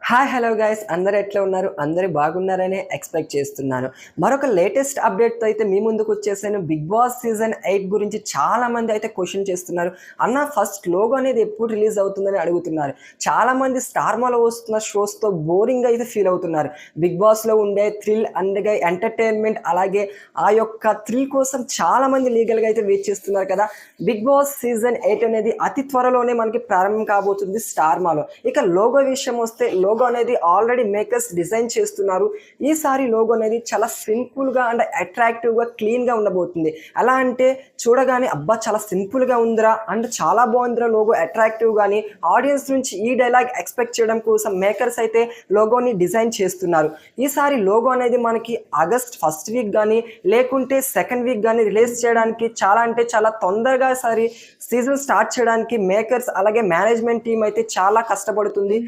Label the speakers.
Speaker 1: Hi hello guys అందరు ఎట్లా ఉన్నారు? అందరు బాగున్నారనే ఎక్స్పెక్ట్ చేస్తున్నాను. మరొక లేటెస్ట్ అప్డేట్తో అయితే మీ ముందుకు వచ్చేసాను. బిగ్ బాస్ సీజన్ 8 గురించి చాలా మంది అయితే క్వశ్చన్ చేస్తున్నారు. అన్న ఫస్ట్ లోగో అనేది ఎప్పుడు రిలీజ్ అవుతుందని అడుగుతున్నారు. చాలా మంది స్టార్ మాలో వస్తున్న షోస్తో బోరింగ్ అయితే ఫీల్ అవుతున్నారు. బిగ్ బాస్లో ఉండే థ్రిల్ అండ్గా ఎంటర్టైన్మెంట్ అలాగే ఆ యొక్క థ్రిల్ కోసం చాలా మంది లీగల్గా అయితే వెయిట్ చేస్తున్నారు కదా. బిగ్ బాస్ సీజన్ 8 అనేది అతి త్వరలోనే మనకి ప్రారంభం కాబోతుంది స్టార్ మాలో. ఇక లోగో విషయం వస్తే లోగో అనేది ఆల్రెడీ మేకర్స్ డిజైన్ చేస్తున్నారు. ఈసారి లోగో అనేది చాలా సింపుల్గా అండ్ అట్రాక్టివ్గా క్లీన్గా ఉండబోతుంది. ఎలా అంటే చూడగానే అబ్బా చాలా సింపుల్గా ఉందిరా అండ్ చాలా బాగుందిరా లోగో అట్రాక్టివ్ గానీ ఆడియన్స్ నుంచి ఈ డైలాగ్ ఎక్స్పెక్ట్ చేయడం కోసం మేకర్స్ అయితే లోగోని డిజైన్ చేస్తున్నారు. ఈసారి లోగో అనేది మనకి ఆగస్ట్ ఫస్ట్ వీక్ కానీ లేకుంటే సెకండ్ వీక్ కానీ రిలీజ్ చేయడానికి చాలా అంటే చాలా తొందరగా సరి సీజన్ స్టార్ట్ చేయడానికి మేకర్స్ అలాగే మేనేజ్మెంట్ టీం అయితే చాలా కష్టపడుతుంది.